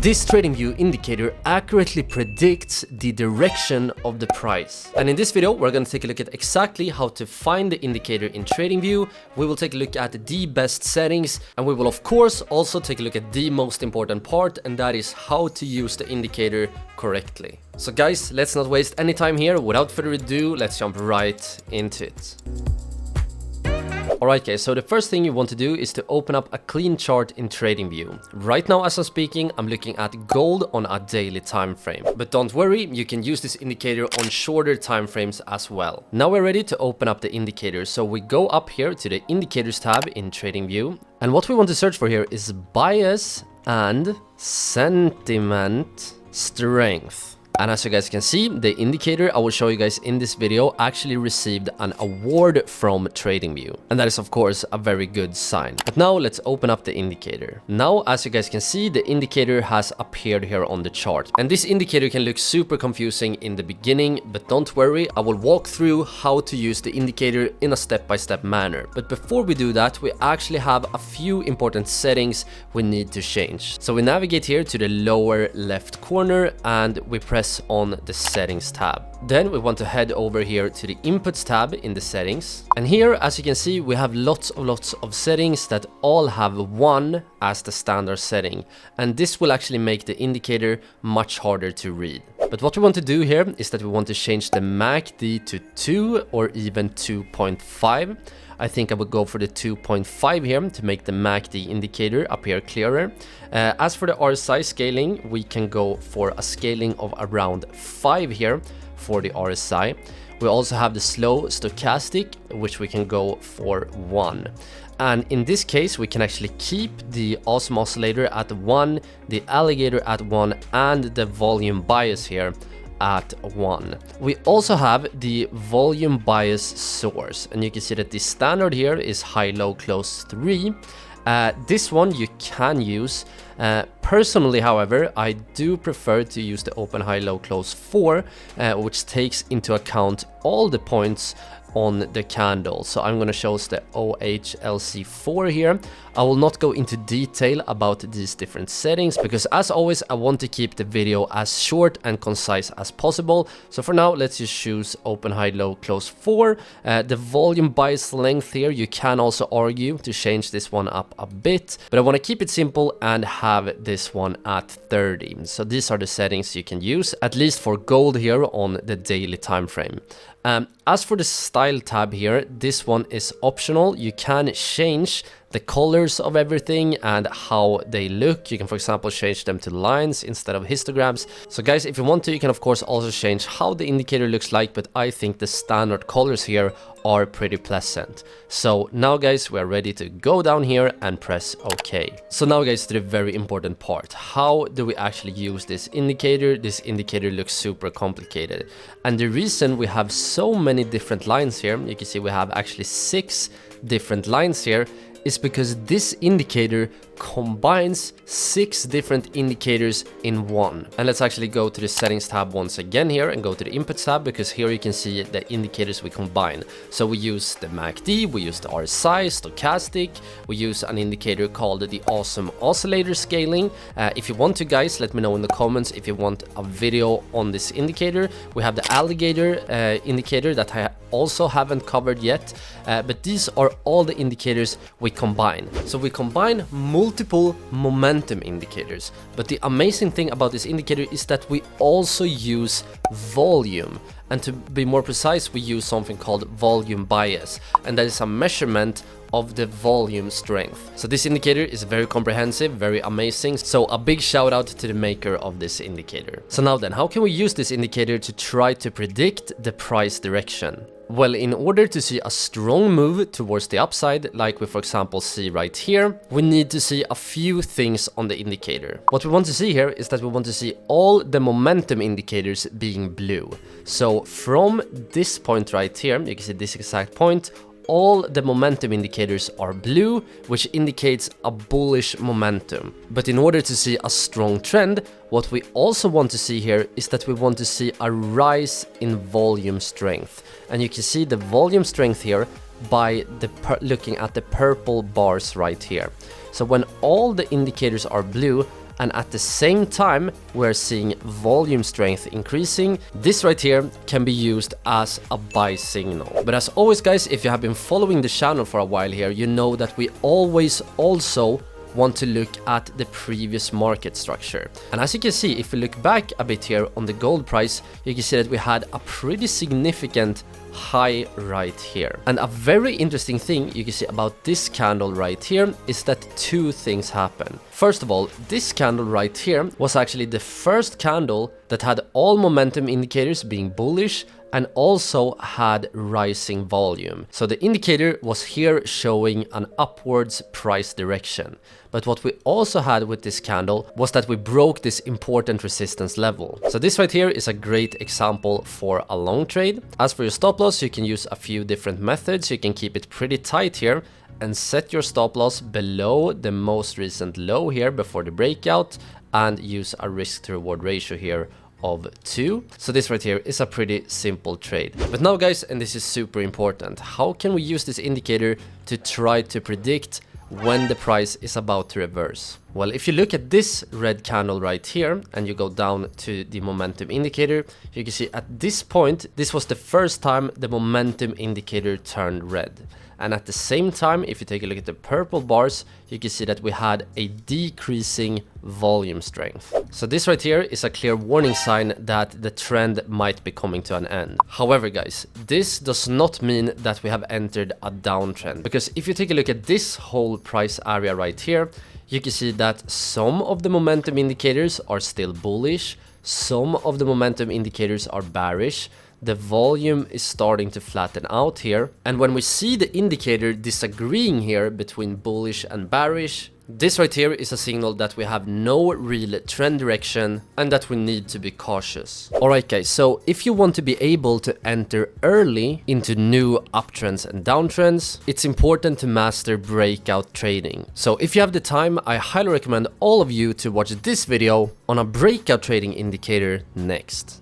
This TradingView indicator accurately predicts the direction of the price. And in this video, we're going to take a look at exactly how to find the indicator in TradingView. We will take a look at the best settings, and we will of course also take a look at the most important part, and that is how to use the indicator correctly. So guys, let's not waste any time here. Without further ado, let's jump right into it. Alright guys, so the first thing you want to do is to open up a clean chart in TradingView. Right now as I'm speaking, I'm looking at gold on a daily time frame. But don't worry, you can use this indicator on shorter time frames as well. Now we're ready to open up the indicator. So we go up here to the indicators tab in TradingView. And what we want to search for here is bias and sentiment strength. And as you guys can see, the indicator I will show you guys in this video actually received an award from TradingView. And that is of course a very good sign. But now let's open up the indicator. Now, as you guys can see, the indicator has appeared here on the chart. And this indicator can look super confusing in the beginning, but don't worry, I will walk through how to use the indicator in a step-by-step manner. But before we do that, we actually have a few important settings we need to change. So we navigate here to the lower left corner and we press on the settings tab. Then we want to head over here to the inputs tab in the settings. And here, as you can see, we have lots of settings that all have 1 as the standard setting. And this will actually make the indicator much harder to read. But what we want to do here is that we want to change the MACD to 2 or even 2.5. I think I would go for the 2.5 here to make the MACD indicator appear clearer. As for the RSI scaling, we can go for a scaling of around 5 here for the RSI. We also have the slow stochastic, which we can go for 1. And in this case, we can actually keep the awesome oscillator at 1, the alligator at 1, and the volume bias here at 1. We also have the volume bias source, and you can see that the standard here is high, low, close 3. This one you can use. Personally, however, I do prefer to use the open, high, low, close 4, which takes into account all the points on the candle. So I'm going to show us the OHLC4 here. I will not go into detail about these different settings because, as always, I want to keep the video as short and concise as possible. So for now, let's just choose open, high, low, close 4. The volume bias length here, you can also argue to change this one up a bit, but I want to keep it simple and have this one at 30. So these are the settings you can use, at least for gold here on the daily time frame. As for the style tab here, this one is optional. You can change the colors of everything and how they look. You can, for example, change them to lines instead of histograms. So guys, if you want to, you can of course also change how the indicator looks like, but I think the standard colors here are pretty pleasant. So now guys, we are ready to go down here and press OK. So now guys, to the very important part. How do we actually use this indicator? This indicator looks super complicated. And the reason we have so many different lines here, you can see we have actually 6 different lines here, is because this indicator combines 6 different indicators in one. And let's actually go to the settings tab once again here and go to the inputs tab, because here you can see the indicators we combine. So we use the MACD, we use the RSI, stochastic, we use an indicator called the awesome oscillator scaling. If you want to, guys, let me know in the comments if you want a video on this indicator. We have the alligator indicator that I also haven't covered yet, but these are all the indicators we combine. So we combine multiple momentum indicators, but the amazing thing about this indicator is that we also use volume, and to be more precise, we use something called volume bias, and that is a measurement of the volume strength. So this indicator is very comprehensive, very amazing. So a big shout out to the maker of this indicator. So now then, how can we use this indicator to try to predict the price direction? Well, in order to see a strong move towards the upside, like we for example see right here, we need to see a few things on the indicator. What we want to see here is that we want to see all the momentum indicators being blue. So from this point right here, you can see this exact point, all the momentum indicators are blue, which indicates a bullish momentum. But in order to see a strong trend, what we also want to see here is that we want to see a rise in volume strength. And you can see the volume strength here by looking at the purple bars right here. So when all the indicators are blue, and at the same time we're seeing volume strength increasing, this right here can be used as a buy signal. But as always guys, if you have been following the channel for a while here, you know that we always also want to look at the previous market structure. And as you can see, if we look back a bit here on the gold price, you can see that we had a pretty significant high right here. And a very interesting thing you can see about this candle right here is that two things happen. First of all, this candle right here was actually the first candle that had all momentum indicators being bullish and also had rising volume. So the indicator was here showing an upwards price direction. But what we also had with this candle was that we broke this important resistance level. So this right here is a great example for a long trade. As for your stop loss, you can use a few different methods. You can keep it pretty tight here and set your stop loss below the most recent low here before the breakout, and use a risk to reward ratio here of 2. So this right here is a pretty simple trade. But now guys, and this is super important, how can we use this indicator to try to predict when the price is about to reverse? Well, if you look at this red candle right here and you go down to the momentum indicator, you can see at this point, this was the first time the momentum indicator turned red. And at the same time, if you take a look at the purple bars, you can see that we had a decreasing volume strength. So this right here is a clear warning sign that the trend might be coming to an end. However guys, this does not mean that we have entered a downtrend, because if you take a look at this whole price area right here, you can see that some of the momentum indicators are still bullish, some of the momentum indicators are bearish. The volume is starting to flatten out here. And when we see the indicator disagreeing here between bullish and bearish, this right here is a signal that we have no real trend direction and that we need to be cautious. Alright guys, so if you want to be able to enter early into new uptrends and downtrends, it's important to master breakout trading. So if you have the time, I highly recommend all of you to watch this video on a breakout trading indicator next.